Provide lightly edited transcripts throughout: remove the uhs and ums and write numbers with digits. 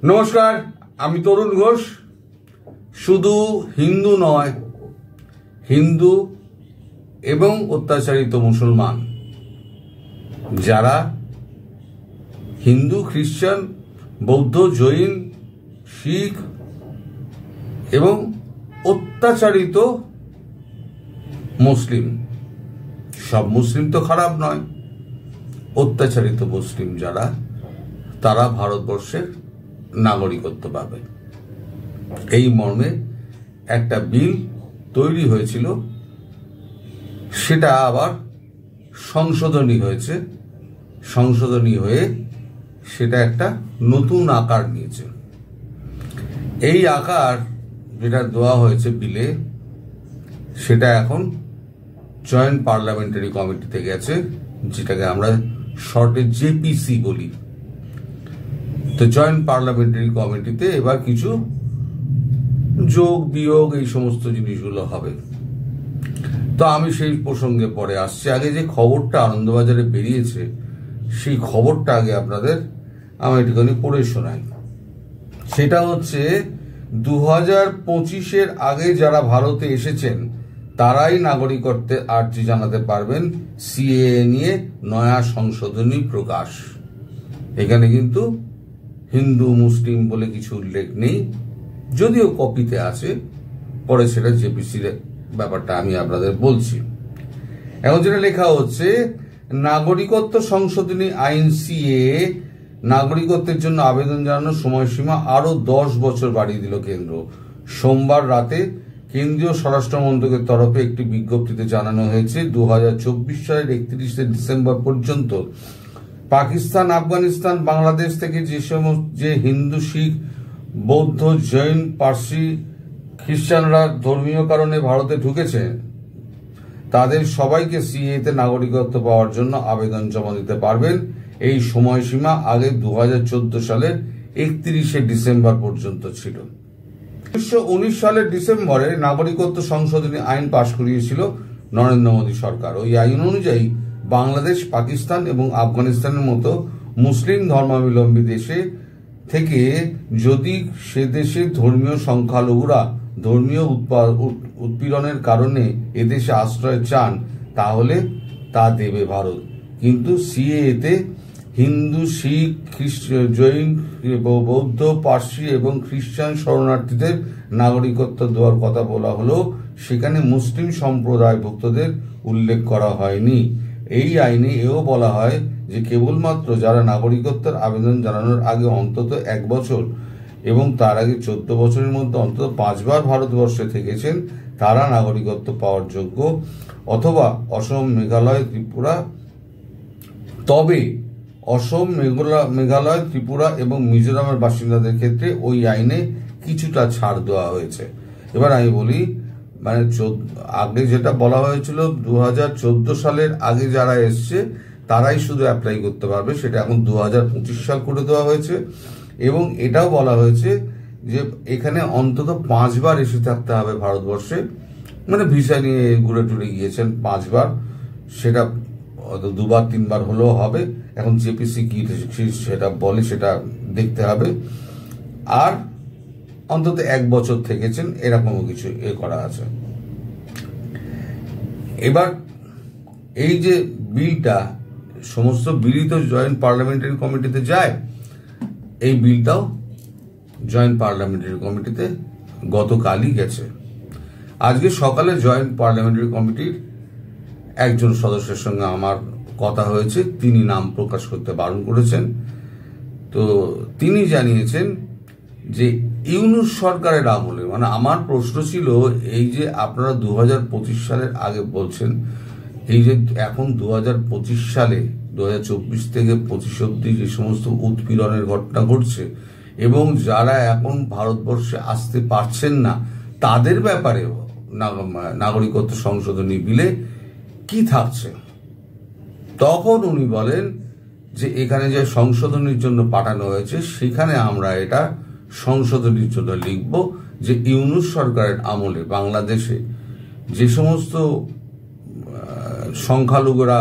নমস্কার, আমি তরুণ ঘোষ। শুধু হিন্দু নয়, হিন্দু এবং অত্যাচারিত মুসলমান যারা হিন্দু, খ্রিস্টান, বৌদ্ধ, জৈন, শিখ এবং অত্যাচারিত মুসলিম, সব মুসলিম তো খারাপ নয়, অত্যাচারিত মুসলিম যারা, তারা ভারতবর্ষের নাগরিকত্ব পাবে। এই মর্মে একটা বিল তৈরি হয়েছিল, সেটা আবার সংশোধনী হয়েছে। সংশোধনী হয়ে সেটা একটা নতুন আকার নিয়েছে। এই আকার যেটা দেওয়া হয়েছে বিলে, সেটা এখন জয়েন্ট পার্লামেন্টারি কমিটিতে গেছে, যেটাকে আমরা শর্টে জেপিসি বলি। তো জয়েন্ট পার্লামেন্টারি কমিটিতে এবার কিছু যোগ বিয়োগ এই সমস্ত জিনিসগুলো হবে। তো আমি সেই প্রসঙ্গে পরে আসছি। আগে যে খবরটা আনন্দবাজারে বেরিয়েছে, সেই খবরটা আগে আপনাদের আমি একটুখানি পড়ে শোনাই। সেটা হচ্ছে 2025-এর আগে যারা ভারতে এসেছেন তারাই নাগরিকত্বের আর্জি জানাতে পারবেন। সিএএ নিয়ে নয়া সংশোধনী প্রকাশ। এখানে কিন্তু হিন্দু মুসলিম বলে কিছু উল্লেখ নেই, যদিও কপিতে আছে, পরে সেটা জেপিসির ব্যাপারটা আমি আপনাদের বলছি। এখন যেটা লেখা হচ্ছে, নাগরিকত্ব সংশোধনী আইন সিএএ নাগরিকত্বের জন্য আবেদন জানানোর সময়সীমা আরো 10 বছর বাড়িয়ে দিল কেন্দ্র। সোমবার রাতে কেন্দ্রীয় স্বরাষ্ট্র মন্ত্রকের তরফে একটি বিজ্ঞপ্তিতে জানানো হয়েছে 2024 সালের 31শে ডিসেম্বর পর্যন্ত পাকিস্তান, আফগানিস্তান, বাংলাদেশ থেকে যে হিন্দু, শিখ, বৌদ্ধ, জৈন, পার্সি, খ্রিস্টানরা ধর্মীয় কারণে ভারতে ঢুকেছে, তাদের সবাইকে সিএতে নাগরিকত্ব পাওয়ার জন্য আবেদন জমা দিতে পারবেন। এই সময়সীমা আগে 2014 সালের 31শে ডিসেম্বর পর্যন্ত ছিল। 1919 সালের ডিসেম্বরে নাগরিকত্ব সংশোধনী আইন পাশ করিয়েছিল নরেন্দ্র মোদী সরকার। ওই আইন অনুযায়ী বাংলাদেশ, পাকিস্তান এবং আফগানিস্তানের মতো মুসলিম ধর্মাবলম্বী দেশে থেকে যদি সে দেশের ধর্মীয় সংখ্যালঘুরা ধর্মীয় উৎপীড়নের কারণে এদেশে আশ্রয় চান, তাহলে তা দেবে ভারত। কিন্তু সিএএতে হিন্দু, শিখ, জৈন, বৌদ্ধ, পার্সি এবং খ্রিস্টান শরণার্থীদের নাগরিকত্ব দেওয়ার কথা বলা হলো, সেখানে মুসলিম সম্প্রদায়ভুক্তদের উল্লেখ করা হয়নি। এই আইনে এও বলা হয় যে কেবলমাত্র যারা নাগরিকত্বের আবেদন জানানোর আগে অন্তত 1 বছর এবং তার আগে 14 বছরের মধ্যে অন্তত 5 বার ভারতবর্ষে থেকেছেন, তারা নাগরিকত্ব পাওয়ার যোগ্য। অথবা অসম, মেঘালয়, ত্রিপুরা। তবে অসম, মেঘালয়, ত্রিপুরা এবং মিজোরামের বাসিন্দাদের ক্ষেত্রে ওই আইনে কিছুটা ছাড় দেওয়া হয়েছে। এবার আমি বলি, মানে আগে যেটা বলা হয়েছিল 2014 সালের আগে যারা এসছে তারাই শুধু অ্যাপ্লাই করতে পারবে, সেটা এখন 2025 সাল করে দেওয়া হয়েছে। এবং এটাও বলা হয়েছে যে এখানে অন্তত 5 বার এসে থাকতে হবে ভারতবর্ষে, মানে ভিসা নিয়ে ঘুরে টুরে গিয়েছেন 5 বার, সেটা 2 বার 3 বার হলেও হবে। এখন জেপিসি কি সেটা বলে, সেটা দেখতে হবে। আর অন্তত 1 বছর থেকেছেন, এরকমও কিছু করা আছে। এবার এই যে বিলটা, সমস্ত বিলই তো জয়েন্ট পার্লামেন্টারি কমিটিতে যায়, এই বিলটাও জয়েন্ট পার্লামেন্টারি কমিটিতে গতকালই গেছে। আজকে সকালে জয়েন্ট পার্লামেন্টারি কমিটির একজন সদস্যের সঙ্গে আমার কথা হয়েছে, তিনি নাম প্রকাশ করতে বারণ করেছেন। তো তিনি জানিয়েছেন যে ইউনূস সরকারের আমলে, মানে আমার প্রশ্ন ছিল এই যে আপনারা 2025 সালের আগে বলছেন, এই যে এখন 2025 সালে 2024 থেকে 25 অব্দি যে সমস্ত উৎপীড়নের ঘটনা ঘটছে এবং যারা এখন ভারতবর্ষে আসতে পারছেন না, তাদের ব্যাপারে নাগরিকত্ব সংশোধনী বিলে কি থাকছে? তখন উনি বলেন যে এখানে যে সংশোধনীর জন্য পাঠানো হয়েছে, সেখানে আমরা এটা সংশোধনীর জন্য লিখব যে ইউনূস সরকারের আমলে বাংলাদেশে যে সমস্ত সংখ্যালঘুরা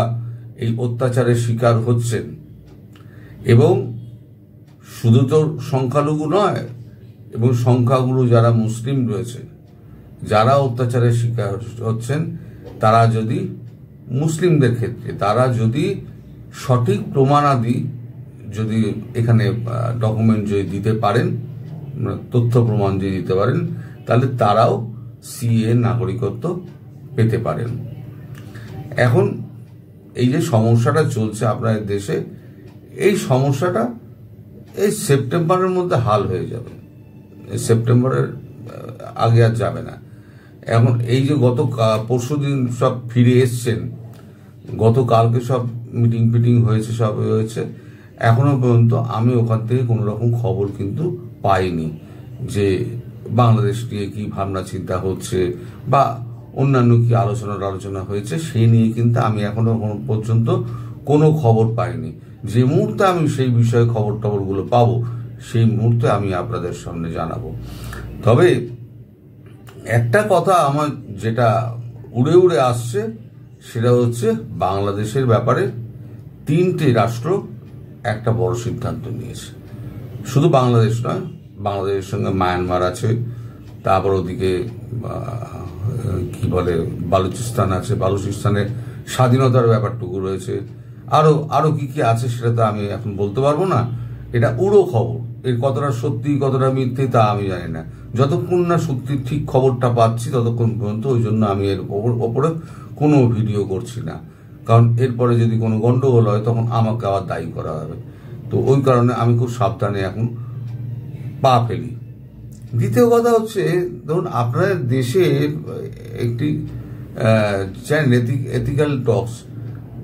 এই অত্যাচারের শিকার হচ্ছেন এবং শুধু তো সংখ্যালঘু নয়, এবং সংখ্যাগুরু যারা মুসলিম রয়েছে, যারা অত্যাচারের শিকার হচ্ছেন, তারা যদি মুসলিমদের ক্ষেত্রে তারা যদি সঠিক প্রমাণাদি যদি এখানে ডকুমেন্ট যদি দিতে পারেন, তথ্য প্রমাণ যদি দিতে পারেন, তাহলে তারাও সিএ নাগরিকত্ব পেতে পারেন। এখন এই যে সমস্যাটা চলছে আপনাদের দেশে, এই সমস্যাটা এই সেপ্টেম্বরের মধ্যে হাল হয়ে যাবে, সেপ্টেম্বরের আগে আর যাবে না। এখন এই যে গত পরশুদিন সব ফিরে এসছেন, গতকালকে সব মিটিং ফিটিং হয়েছে, সব হয়েছে, এখনো পর্যন্ত আমি ওখান থেকে কোনো রকম খবর কিন্তু পাইনি যে বাংলাদেশ নিয়ে কি ভাবনা চিন্তা হচ্ছে বা অন্যান্য কি আলোচনা হয়েছে, সেই নিয়ে কিন্তু আমি এখনো পর্যন্ত কোনো খবর পাইনি। যে মুহূর্তে আমি সেই বিষয়ে খবরগুলো পাবো, সেই মুহূর্তে আমি আপনাদের সামনে জানাবো। তবে একটা কথা আমার যেটা উড়ে উড়ে আসছে, সেটা হচ্ছে বাংলাদেশের ব্যাপারে 3টে রাষ্ট্র একটা বড় সিদ্ধান্ত নিয়েছে। শুধু বাংলাদেশ নয়, বাংলাদেশের সঙ্গে মায়ানমার আছে, তারপর ওদিকে কি বলে বালুচিস্তান আছে, বালুচিস্তানের স্বাধীনতার ব্যাপারটুকু রয়েছে, আরো কি কি আছে সেটা তো আমি এখন বলতে পারবো না। এটা উড়ো খবর, এর কতটা সত্যি কতটা মিথ্যে তা আমি জানি না। যতক্ষণ না সত্যি ঠিক খবরটা পাচ্ছি ততক্ষণ পর্যন্ত ওই জন্য আমি এর ওপরে কোনো ভিডিও করছি না, কারণ এরপরে যদি কোনো গন্ডগোল হয় তখন আমাকে আবার দায়ী করা হবে। তো ওই কারণে আমি খুব সাবধানে এখন পা ফেলি। দ্বিতীয় কথা হচ্ছে, ধরুন আপনাদের দেশের একটি এথিক্যাল টক্স,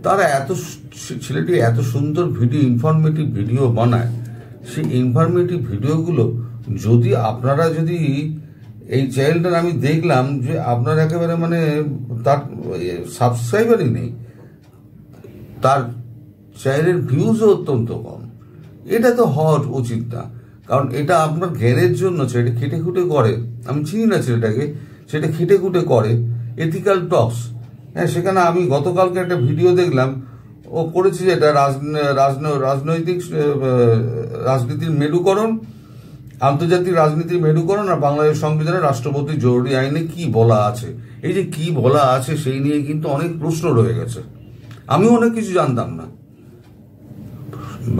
তারা ছেলেটি এত সুন্দর ভিডিও, ইনফরমেটিভ ভিডিও বানায়। সেই ইনফরমেটিভ ভিডিওগুলো যদি আপনারা যদি এই চ্যানেলটার আমি দেখলাম যে আপনার একেবারে মানে তার সাবস্ক্রাইবারই নেই, তার চ্যানেলের ভিউজও অত্যন্ত কম। এটা তো হওয়া উচিত না, কারণ এটা আপনার জ্ঞানের জন্য ছেলেটা খেটে খুটে করে। আমি চিনি না ছেলেটাকে, সেটা খেটে খুটে করে এথিক্যাল টক্স। হ্যাঁ, সেখানে আমি গতকালকে একটা ভিডিও দেখলাম, ও করেছে যেটা রাজনীতির মেরুকরণ, আন্তর্জাতিক রাজনীতির মেরুকরণ আর বাংলাদেশ সংবিধানের রাষ্ট্রপতি জরুরি আইনে কি বলা আছে। এই যে কি বলা আছে সেই নিয়ে কিন্তু অনেক প্রশ্ন রয়ে গেছে। আমি অনেক কিছু জানতাম না।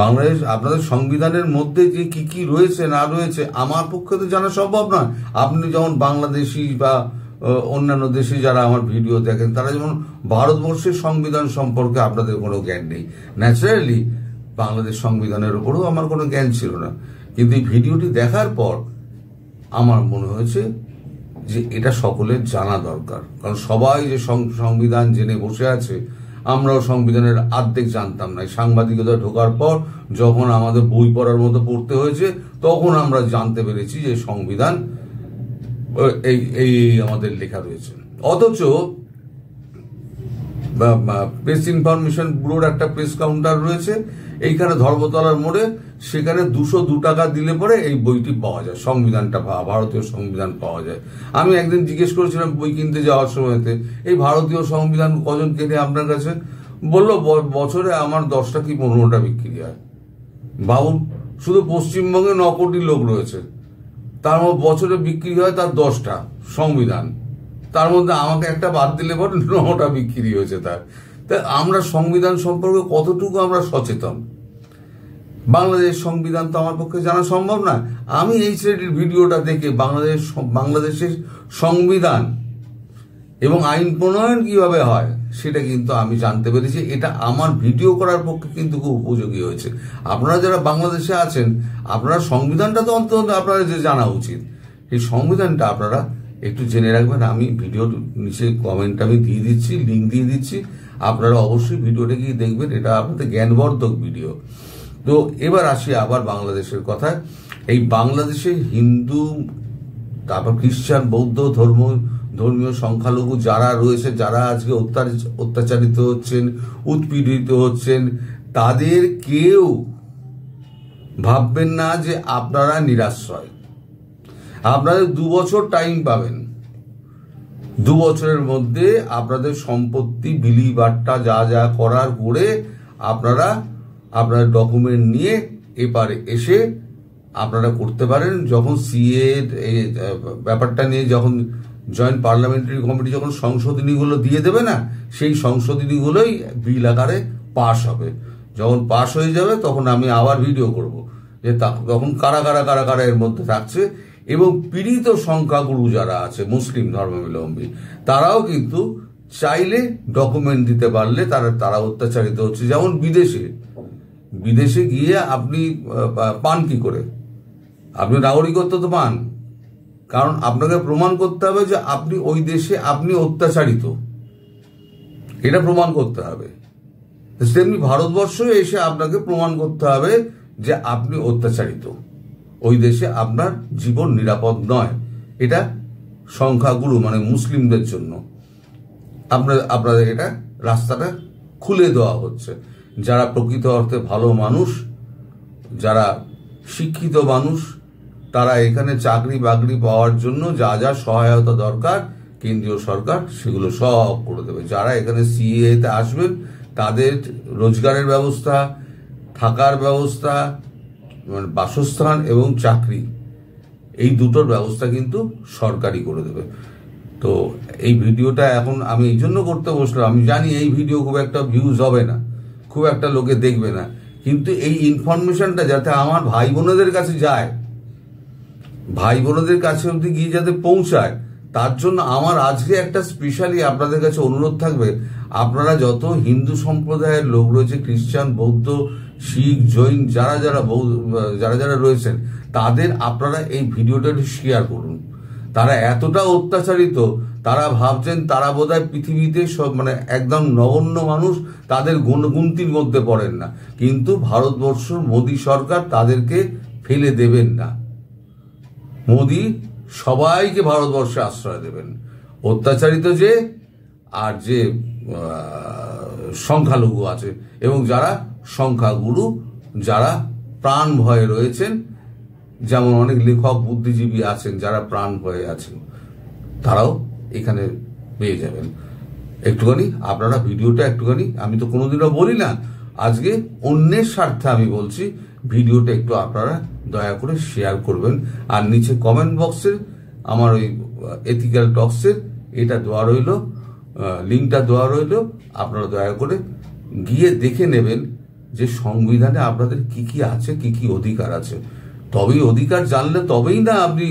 বাংলাদেশ আপনাদের সংবিধানের মধ্যে যে কি কি রয়েছে না রয়েছে আমার পক্ষে তো জানা সম্ভব নয়। আপনি যেমন বাংলাদেশি বা অন্যান্য দেশে যারা আমার ভিডিও দেখেন, তারা যেমন ভারতবর্ষের সংবিধান সম্পর্কে আপনাদের কোনো জ্ঞান নেই। ন্যাচারালি বাংলাদেশ সংবিধানের উপরেও আমার কোনো জ্ঞান ছিল না, কিন্তু এই ভিডিওটি দেখার পর আমার মনে হয়েছে যে এটা সকলের জানা দরকার। কারণ সবাই যে সংবিধান জেনে বসে আছে, আমরাও সংবিধানের অর্ধেক জানতাম না। সাংবাদিকতা ঢোকার পর যখন আমাদের বই পড়ার মতো পড়তে হয়েছে, তখন আমরা জানতে পেরেছি যে সংবিধান এই আমাদের লেখা রয়েছে। অথচ প্রেস ইনফরমেশন ব্যুরোর একটা প্রেস কাউন্টার রয়েছে এইখানে ধর্মতলার মোড়ে, সেখানে 202 টাকা দিলে পরে এই বইটি পাওয়া যায়, সংবিধানটা ভারতীয় সংবিধান পাওয়া যায়। আমি একদিন জিজ্ঞেস করেছিলাম বই কিনতে যাওয়ার সময়তে, এই ভারতীয় সংবিধান কজন কেনে আপনার কাছে? বললো বছরে আমার 10টা কি 15টা বিক্রি হয়। ভাবুন, শুধু পশ্চিমবঙ্গে 9 কোটি লোক রয়েছে, তার মধ্যে বছরে বিক্রি হয় তার 10টা সংবিধান, তার মধ্যে আমাকে একটা বাদ দিলে পরে 9টা বিক্রি হয়েছে তার। তাই আমরা সংবিধান সম্পর্কে কতটুকু আমরা সচেতন? বাংলাদেশ সংবিধান তো আমার পক্ষে জানা সম্ভব না। আমি এই ছেলেটির ভিডিওটা দেখে বাংলাদেশের সংবিধান এবং আইন প্রণয়ন কিভাবে হয় সেটা কিন্তু আমি জানতে পেরেছি। এটা আমার ভিডিও করার পক্ষে কিন্তু খুব উপযোগী হয়েছে। আপনারা যারা বাংলাদেশে আছেন, আপনারা সংবিধানটা তো অন্তত আপনাদের যে জানা উচিত, এই সংবিধানটা আপনারা একটু জেনে রাখবেন। আমি ভিডিওর নিচে কমেন্ট আমি দিয়ে দিচ্ছি, লিঙ্ক দিয়ে দিচ্ছি, আপনারা অবশ্যই ভিডিওটা গিয়ে দেখবেন। এটা আপনাদের জ্ঞানবর্ধক ভিডিও। তো এবার আসি আবার বাংলাদেশের কথায়। এই বাংলাদেশে হিন্দু, তারপর খ্রিস্টান, বৌদ্ধ ধর্মীয় সংখ্যালঘু যারা রয়েছে, যারা আজকে অত্যাচারিত হচ্ছেন, উৎপীড়িত হচ্ছেন, তাদের কেউ ভাববেন না যে আপনারা নিরাশ্রয়। আপনাদের 2 বছর টাইম পাবেন। 2 বছরের মধ্যে আপনাদের সম্পত্তি বিলি বাট্টা যা যা করার করে আপনারা আপনার ডকুমেন্ট নিয়ে এপারে এসে আপনারা করতে পারেন। যখন সিএ ব্যাপারটা নিয়ে যখন জয়েন্ট পার্লামেন্টারি কমিটি যখন সংশোধনীগুলো দিয়ে দেবে না, সেই সংশোধনীগুলোই বিল আকারে পাশ হবে। যখন পাশ হয়ে যাবে তখন আমি আবার ভিডিও করব যে তখন কারা কারা কারা কারা এর মধ্যে থাকছে, এবং পীড়িত সংখ্যাগুরু যারা আছে মুসলিম ধর্মাবলম্বী তারাও কিন্তু চাইলে ডকুমেন্ট দিতে পারলে তারা অত্যাচারিত হচ্ছে। যেমন বিদেশে গিয়ে আপনি পান কি করে? আপনি নাগরিকত্ব তো পান, কারণ আপনাকে প্রমাণ করতে হবে যে আপনি ওই দেশে আপনি অত্যাচারিত, এটা প্রমাণ করতে হবে। তেমনি ভারতবর্ষে এসে আপনাকে প্রমাণ করতে হবে যে আপনি অত্যাচারিত, ওই দেশে আপনার জীবন নিরাপদ নয়। এটা সংখ্যাগুরু মানে মুসলিমদের জন্য আপনাদের এটা রাস্তাটা খুলে দেওয়া হচ্ছে। যারা প্রকৃত অর্থে ভালো মানুষ, যারা শিক্ষিত মানুষ, তারা এখানে চাকরি বাকরি পাওয়ার জন্য যা যা সহায়তা দরকার কেন্দ্রীয় সরকার সেগুলো সব করে দেবে। যারা এখানে সিএতে আসবেন তাদের রোজগারের ব্যবস্থা, থাকার ব্যবস্থা, মানে বাসস্থান এবং চাকরি, এই দুটোর ব্যবস্থা কিন্তু সরকারই করে দেবে। তো এই ভিডিওটা এখন আমি এই জন্য করতে বসলাম, আমি জানি এই ভিডিও খুব একটা ভিউজ হবে না, খুব একটা লোকে দেখবে না, কিন্তু এই ইনফরমেশনটা যাতে আমার ভাই বোনদের কাছে যায়, ভাই বোনদের কাছে অবধি গিয়ে যাতে পৌঁছায়, তার জন্য আমার আজকে একটা স্পেশালি আপনাদের কাছে অনুরোধ থাকবে, আপনারা যত হিন্দু সম্প্রদায়ের লোক রয়েছে, খ্রিস্টান, বৌদ্ধ, শিখ, জৈন, যারা যারা রয়েছেন, তাদের আপনারা এই ভিডিওটা শেয়ার করুন। তারা এতটা অত্যাচারিত, তারা ভাবছেন তারা বোধহয় পৃথিবীতে সব মানে একদম নগণ্য মানুষ, তাদের গুনতির মধ্যে পড়েন না, কিন্তু ভারতবর্ষ মোদী সরকার তাদেরকে ফেলে দেবেন না। মোদী সবাইকে ভারতবর্ষে আশ্রয় দেবেন, অত্যাচারিত যে আর যে সংখ্যালঘু আছে এবং যারা সংখ্যাগুরু, যারা প্রাণ ভয়ে রয়েছেন, যেমন অনেক লেখক বুদ্ধিজীবী আছেন যারা প্রাণ ভয়ে আছেন, তারাও এখানে পেয়ে যাবেন। একটুখানি আপনারা ভিডিওটা একটুখানি, আমি তো কোনোদিনও বলি না, আজকে অন্যের স্বার্থে আমি বলছি, ভিডিওটা একটু আপনারা দয়া করে শেয়ার করবেন। আর নিচে কমেন্ট বক্সে আমার ওই এথিক্যাল টক্সের এটা দেওয়া রইল, লিঙ্কটা দেওয়া রইল, আপনারা দয়া করে গিয়ে দেখে নেবেন যে সংবিধানে আপনাদের কি কি আছে, কি কি অধিকার আছে। তবেই অধিকার জানলে তবেই না আপনি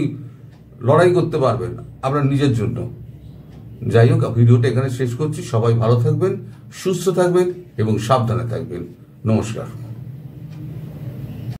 লড়াই করতে পারবেন আপনার নিজের জন্য। যাই হোক, ভিডিওটা এখানে শেষ করছি। সবাই ভালো থাকবেন, সুস্থ থাকবেন এবং সাবধানে থাকবেন। নমস্কার।